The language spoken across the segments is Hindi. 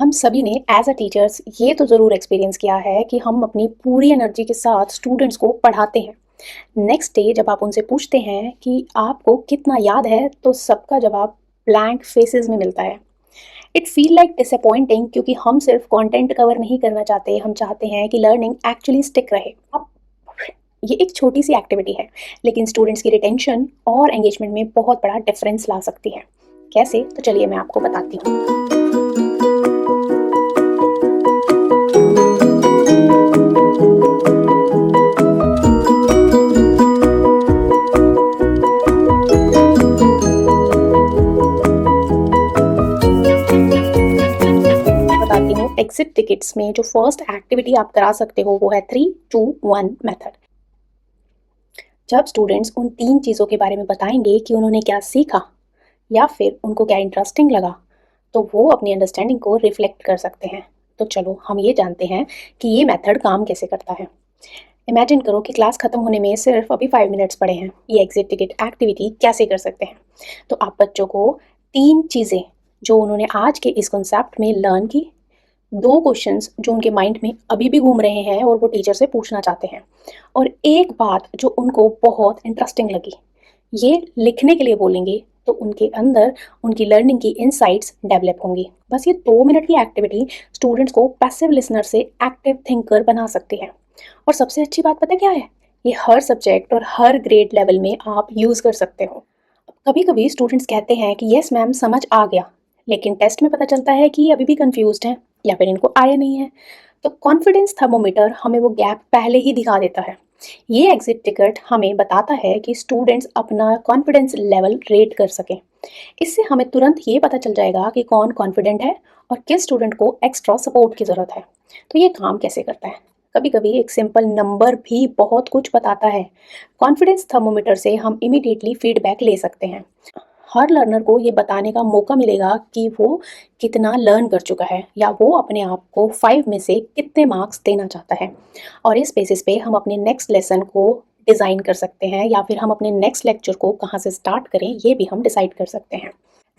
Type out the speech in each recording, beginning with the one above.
हम सभी ने एज अ टीचर्स ये तो ज़रूर एक्सपीरियंस किया है कि हम अपनी पूरी एनर्जी के साथ स्टूडेंट्स को पढ़ाते हैं। नेक्स्ट डे जब आप उनसे पूछते हैं कि आपको कितना याद है, तो सबका जवाब ब्लैंक फेसेस में मिलता है। इट फील लाइक डिसअपॉइंटिंग, क्योंकि हम सिर्फ कंटेंट कवर नहीं करना चाहते, हम चाहते हैं कि लर्निंग एक्चुअली स्टिक रहे। अब ये एक छोटी सी एक्टिविटी है, लेकिन स्टूडेंट्स की रिटेंशन और एंगेजमेंट में बहुत बड़ा डिफरेंस ला सकती है। कैसे? तो चलिए मैं आपको बताती हूँ। बताती हूँ। एग्जिट टिकट्स में जो फर्स्ट एक्टिविटी आप करा सकते हो वो है 3-2-1 मेथड। जब स्टूडेंट्स उन 3 चीज़ों के बारे में बताएंगे कि उन्होंने क्या सीखा या फिर उनको क्या इंटरेस्टिंग लगा, तो वो अपनी अंडरस्टैंडिंग को रिफ्लेक्ट कर सकते हैं। तो चलो हम ये जानते हैं कि ये मेथड काम कैसे करता है। इमेजिन करो कि क्लास खत्म होने में सिर्फ अभी 5 मिनट्स पड़े हैं। ये एग्जिट टिकट एक्टिविटी कैसे कर सकते हैं? तो आप बच्चों को 3 चीज़ें जो उन्होंने आज के इस कॉन्सेप्ट में लर्न की, 2 क्वेश्चंस जो उनके माइंड में अभी भी घूम रहे हैं और वो टीचर से पूछना चाहते हैं, और एक बात जो उनको बहुत इंटरेस्टिंग लगी, ये लिखने के लिए बोलेंगे। तो उनके अंदर उनकी लर्निंग की इनसाइट्स डेवलप होंगी। बस ये 2 मिनट की एक्टिविटी स्टूडेंट्स को पैसिव लिसनर से एक्टिव थिंकर बना सकती है। और सबसे अच्छी बात पता क्या है? ये हर सब्जेक्ट और हर ग्रेड लेवल में आप यूज़ कर सकते हो। कभी-कभी स्टूडेंट्स कहते हैं कि यस मैम समझ आ गया, लेकिन टेस्ट में पता चलता है कि ये अभी भी कंफ्यूज्ड हैं या फिर इनको आया नहीं है। तो कॉन्फिडेंस थर्मोमीटर हमें वो गैप पहले ही दिखा देता है। ये एग्जिट टिकट हमें बताता है कि स्टूडेंट्स अपना कॉन्फिडेंस लेवल रेट कर सकें। इससे हमें तुरंत ये पता चल जाएगा कि कौन कॉन्फिडेंट है और किस स्टूडेंट को एक्स्ट्रा सपोर्ट की ज़रूरत है। तो ये काम कैसे करता है? कभी-कभी एक सिंपल नंबर भी बहुत कुछ बताता है। कॉन्फिडेंस थर्मोमीटर से हम इमीडिएटली फीडबैक ले सकते हैं। हर लर्नर को ये बताने का मौका मिलेगा कि वो कितना लर्न कर चुका है या वो अपने आप को 5 में से कितने मार्क्स देना चाहता है। और इस बेसिस पे हम अपने नेक्स्ट लेसन को डिज़ाइन कर सकते हैं या फिर हम अपने नेक्स्ट लेक्चर को कहाँ से स्टार्ट करें, ये भी हम डिसाइड कर सकते हैं।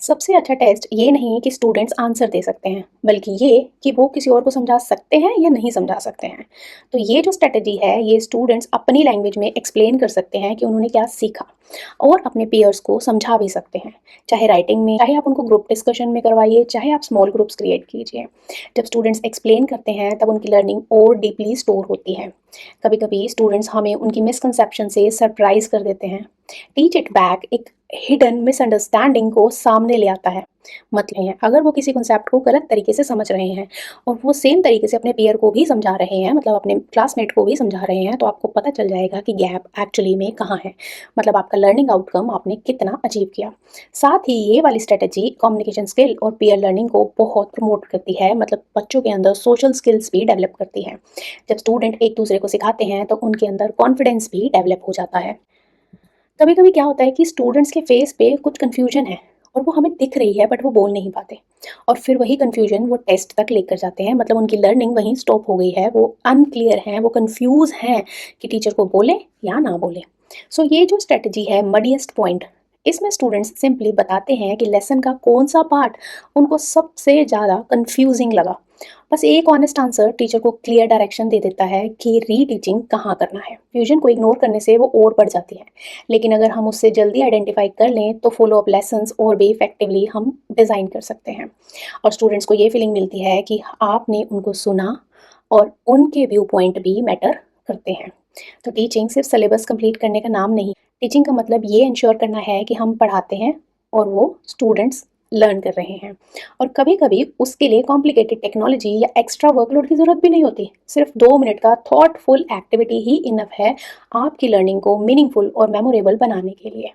सबसे अच्छा टेस्ट ये नहीं कि स्टूडेंट्स आंसर दे सकते हैं, बल्कि ये कि वो किसी और को समझा सकते हैं या नहीं समझा सकते हैं। तो ये जो स्ट्रेटजी है, ये स्टूडेंट्स अपनी लैंग्वेज में एक्सप्लेन कर सकते हैं कि उन्होंने क्या सीखा, और अपने पेयर्स को समझा भी सकते हैं। चाहे राइटिंग में, चाहे आप उनको ग्रुप डिस्कशन में करवाइए, चाहे आप स्मॉल ग्रुप्स क्रिएट कीजिए। जब स्टूडेंट्स एक्सप्लेन करते हैं तब उनकी लर्निंग और डीपली स्टोर होती है। कभी-कभी स्टूडेंट्स हमें उनकी मिसकंसेप्शन से सरप्राइज़ कर देते हैं। टीच इट बैक एक हिडन मिसअंडरस्टैंडिंग को सामने ले आता है। मतलब है, अगर वो किसी कॉन्सेप्ट को गलत तरीके से समझ रहे हैं और वो सेम तरीके से अपने पेयर को भी समझा रहे हैं, मतलब अपने क्लासमेट को भी समझा रहे हैं, तो आपको पता चल जाएगा कि गैप एक्चुअली में कहाँ है। मतलब आपका लर्निंग आउटकम आपने कितना अचीव किया। साथ ही ये वाली स्ट्रेटजी कम्युनिकेशन स्किल और पेयर लर्निंग को बहुत प्रमोट करती है, मतलब बच्चों के अंदर सोशल स्किल्स भी डेवलप करती है। जब स्टूडेंट एक दूसरे को सिखाते हैं तो उनके अंदर कॉन्फिडेंस भी डेवलप हो जाता है। कभी-कभी क्या होता है कि स्टूडेंट्स के फेस पे कुछ कन्फ्यूजन है और वो हमें दिख रही है, बट वो बोल नहीं पाते, और फिर वही कन्फ्यूजन वो टेस्ट तक लेकर जाते हैं। मतलब उनकी लर्निंग वहीं स्टॉप हो गई है, वो अनक्लियर हैं, वो कन्फ्यूज़ हैं कि टीचर को बोलें या ना बोलें। सो ये जो स्ट्रेटजी है मडीएस्ट पॉइंट, इसमें स्टूडेंट्स सिंपली बताते हैं कि लेसन का कौन-सा पार्ट उनको सबसे ज़्यादा कन्फ्यूजिंग लगा। बस एक ऑनेस्ट आंसर टीचर को क्लियर डायरेक्शन दे देता है कि रीटीचिंग कहाँ करना है। फ्यूजन को इग्नोर करने से वो और बढ़ जाती है, लेकिन अगर हम उससे जल्दी आइडेंटिफाई कर लें तो फॉलो अप लेसन्स और भी इफेक्टिवली हम डिज़ाइन कर सकते हैं। और स्टूडेंट्स को ये फीलिंग मिलती है कि आपने उनको सुना और उनके व्यू पॉइंट भी मैटर करते हैं। तो टीचिंग सिर्फ सिलेबस कंप्लीट करने का नाम नहीं। टीचिंग का मतलब ये इंश्योर करना है कि हम पढ़ाते हैं और वो स्टूडेंट्स लर्न कर रहे हैं। और कभी-कभी उसके लिए कॉम्प्लिकेटेड टेक्नोलॉजी या एक्स्ट्रा वर्कलोड की ज़रूरत भी नहीं होती। सिर्फ 2 मिनट का थॉटफुल एक्टिविटी ही इनफ है आपकी लर्निंग को मीनिंगफुल और मेमोरेबल बनाने के लिए।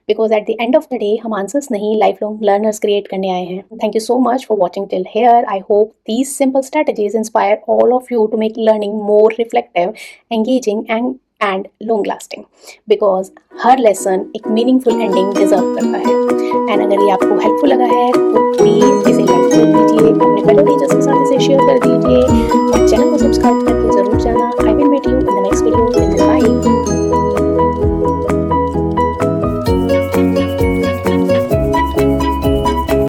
Because at the end of the day हम आंसर्स नहीं, लाइफ लॉन्ग लर्नर्स क्रिएट करने आए हैं। Thank you so much for watching till here. I hope these simple strategies inspire all of you to make learning more reflective, engaging and long lasting, because her lesson एक मीनिंगफुल एंडिंग डिजर्व करता है। एंड अगर ये आपको हेल्पफुल लगा है तो प्लीज़